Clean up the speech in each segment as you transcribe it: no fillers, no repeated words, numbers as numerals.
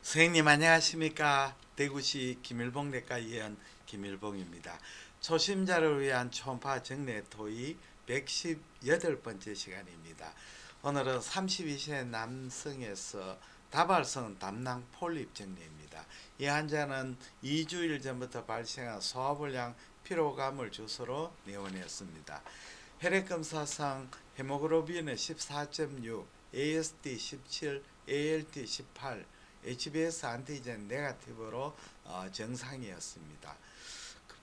선생님 안녕하십니까. 대구시 김일봉내과 의원 김일봉입니다. 초심자를 위한 초음파 정례 토의 118번째 시간입니다. 오늘은 32세 남성에서 다발성 담낭 폴립 정례입니다. 이 환자는 2주일 전부터 발생한 소화불량 피로감을 주소로 내원했습니다. 혈액검사상 헤모글로빈은 14.6, AST 17, ALT 18, HbS 안티젠 네거티브로 정상이었습니다.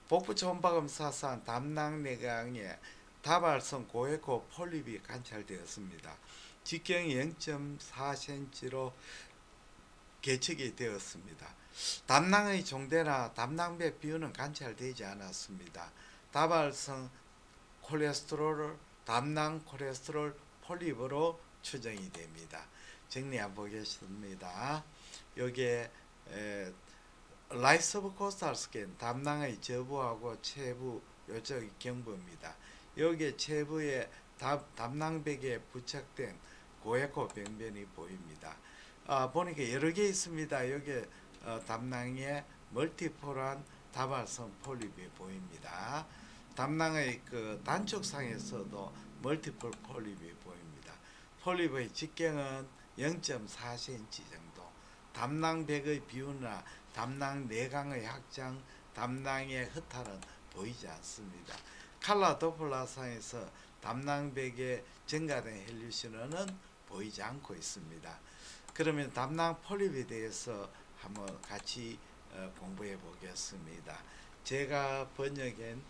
복부 초음파 검사상 담낭 내강에 다발성 고에코 폴립이 관찰되었습니다. 직경이 0.4cm로 계측이 되었습니다. 담낭의 종대나 담낭배 비율은 관찰되지 않았습니다. 다발성 콜레스테롤, 담낭 콜레스테롤 폴립으로 추정이 됩니다. 정리 한번 보겠습니다. 여기에 라이스 오브 코스탈 스캔 담낭의 저부하고 체부 요쪽 경부입니다. 여기에 체부에 담낭백에 부착된 고에코 병변이 보입니다. 보니까 여러 개 있습니다. 여기에 담낭에 멀티폴한 다발성 폴립이 보입니다. 담낭의 그 단축상에서도 멀티플 폴립이 보입니다. 폴립의 직경은 0.4cm 정도. 담낭백의 비율이나 담낭 내강의 확장, 담낭의 허탈은 보이지 않습니다. 칼라 도플라상에서 담낭백에 증가된 헬류신호는 보이지 않고 있습니다. 그러면 담낭 폴립에 대해서 한번 같이 공부해 보겠습니다. 제가 번역한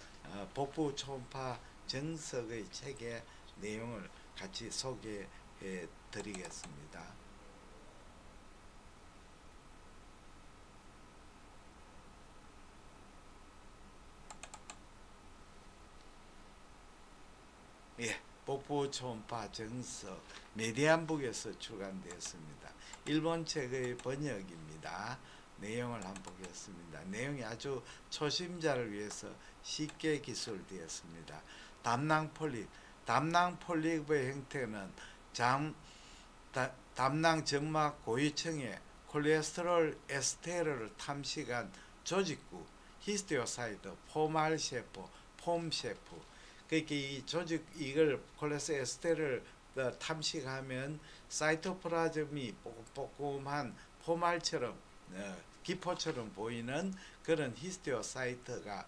복부 초음파 정석의 책의 내용을 같이 소개해 드리겠습니다. 예, 복부 초음파 정석 메디안북에서 출간되었습니다. 일본 책의 번역입니다. 내용을 한번 보겠습니다. 내용이 아주 초심자를 위해서 쉽게 기술되었습니다. 담낭 폴립, 담낭 폴립의 형태는 담낭 정막 고위층에 콜레스테롤 에스테르를 탐식한 조직구, 히스테오사이트, 포말세포, 폼세포. 그러니까 이 조직 이걸 콜레스테롤 에스테르를 탐식하면 사이토플라즘이 뽀꼼뽀꼼한 포말처럼 기포처럼 보이는 그런 히스테오사이트가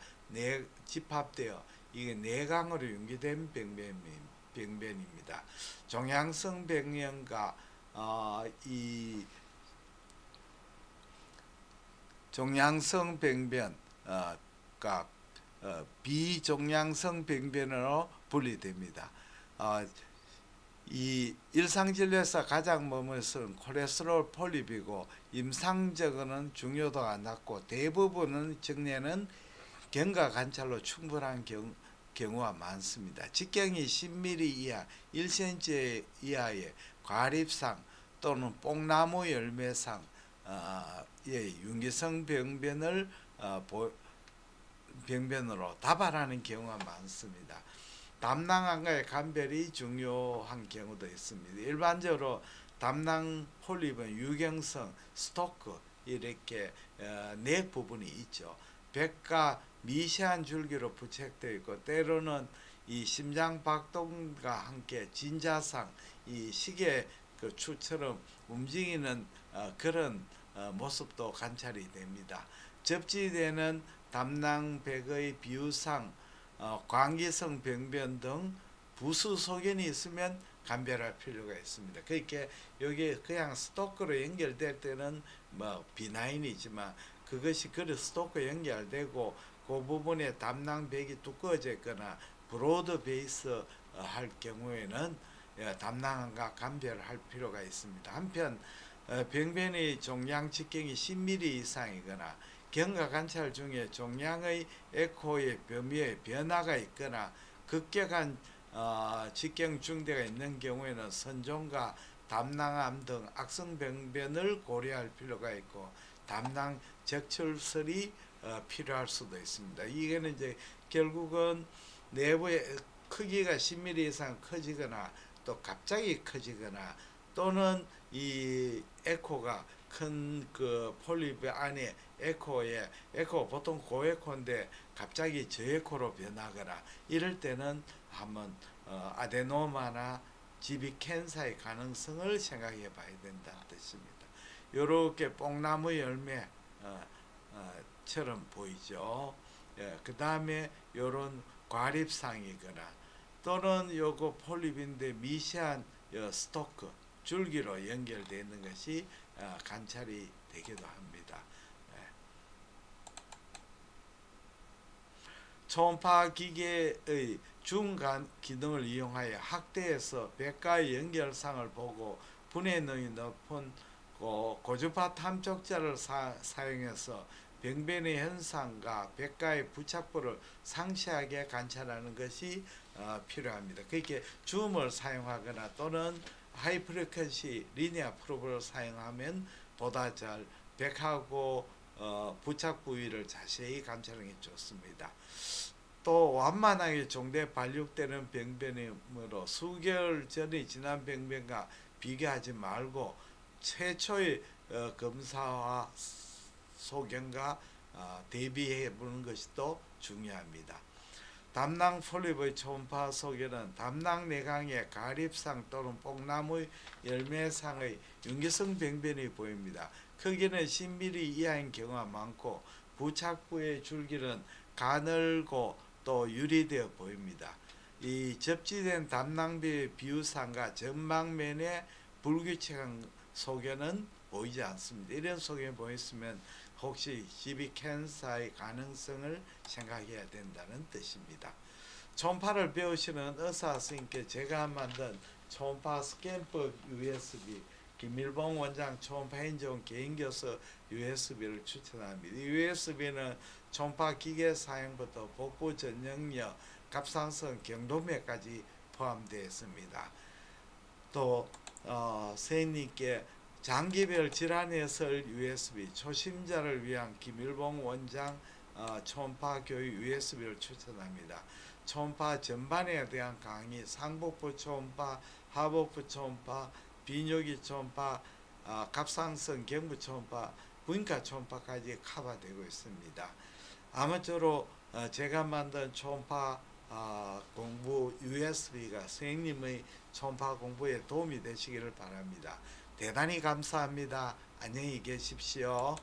집합되어 이게 내강으로 연기된 병변입니다. 종양성 병변과 이 종양성 병변과 비종양성 병변으로 분리됩니다. 이 일상진료에서 가장 머무는 콜레스테롤 폴립이고 임상적으로는 중요도가 낮고 대부분은 정례는 경과 관찰로 충분한 경우가 많습니다. 직경이 10mm 이하, 1cm 이하의 과립상 또는 뽕나무 열매상 윤기성 병변으로 다발하는 경우가 많습니다. 담낭안과의 감별이 중요한 경우도 있습니다. 일반적으로 담낭 폴립은 유경성, 스토크 이렇게 네 부분이 있죠. 백과 미세한 줄기로 부착되어 있고 때로는 이 심장 박동과 함께 진자상 이 시계 그 추처럼 움직이는 그런 모습도 관찰이 됩니다. 접지되는 담낭백의 비유상 광기성 병변 등 부수 소견이 있으면 감별할 필요가 있습니다. 그러니까 여기 그냥 스토크로 연결될 때는 뭐 비나인이지만 그것이 스토크 연결되고 그 부분에 담낭백이 두꺼워져 있거나 브로드 베이스 할 경우에는 담낭과 감별할 필요가 있습니다. 한편 병변의 종양 직경이 10mm 이상이거나 경과 관찰 중에 종양의 에코의 범위에 변화가 있거나 급격한 직경 중대가 있는 경우에는 선종과 담낭암 등 악성 병변을 고려할 필요가 있고 담낭 적출설이 필요할 수도 있습니다. 이거는 이제 결국은 내부의 크기가 10mm 이상 커지거나 또 갑자기 커지거나 또는 이 에코가 큰 그 폴립 안에 에코 보통 고에코인데 갑자기 저에코로 변하거나 이럴 때는 한번 아데노마나 GB 캔사의 가능성을 생각해 봐야 된다는 뜻입니다. 요렇게 뽕나무 열매 처럼 보이죠. 예, 그 다음에 요런 과립상이거나 또는 요거 폴립인데 미세한 스토크 줄기로 연결되어 있는 것이 관찰이 되기도 합니다. 예. 초음파 기계의 중간 기능을 이용하여 학대에서 백과의 연결상을 보고 분해능이 높은 고주파 탐촉자를 사용해서 병변의 현상과 백과의 부착부를 상세하게 관찰하는 것이 필요합니다. 그렇게 줌을 사용하거나 또는 하이 프리퀀시 리니어 프로브를 사용하면 보다 잘 백하고 부착 부위를 자세히 관찰하는 게 좋습니다. 또 완만하게 종대 발육되는 병변이므로 수개월 전에 지난 병변과 비교하지 말고 최초의 검사와 소견과 대비해 보는 것이 또 중요합니다. 담낭 폴립의 초음파 소견은 담낭 내강의 가립상 또는 뽕나무의 열매상의 윤기성 병변이 보입니다. 크기는 10mm 이하인 경우가 많고 부착부의 줄기는 가늘고 또 유리되어 보입니다. 이 접지된 담낭비의 비유상과 전망면의 불규칙한 소견은 보이지 않습니다. 이런 소견이 보였으면 혹시 GB 캔사의 가능성을 생각해야 된다는 뜻입니다. 초음파를 배우시는 의사 선생님께 제가 만든 초음파 스캔법 USB 김일봉 원장 초음파 행정 개인교수 USB를 추천합니다. USB는 초음파 기계 사용부터 복부 전역력, 갑상선, 경동맥까지 포함되어 있습니다. 또 선생님께 장기별 질환 해설 USB 초심자를 위한 김일봉 원장 초음파 교육 USB를 추천합니다. 초음파 전반에 대한 강의, 상복부 초음파, 하복부 초음파, 비뇨기 초음파, 갑상선 경부 초음파, 부인과 초음파까지 커버되고 있습니다. 아무쪼록 제가 만든 초음파 공부 USB가 선생님의 초음파 공부에 도움이 되시기를 바랍니다. 대단히 감사합니다. 안녕히 계십시오.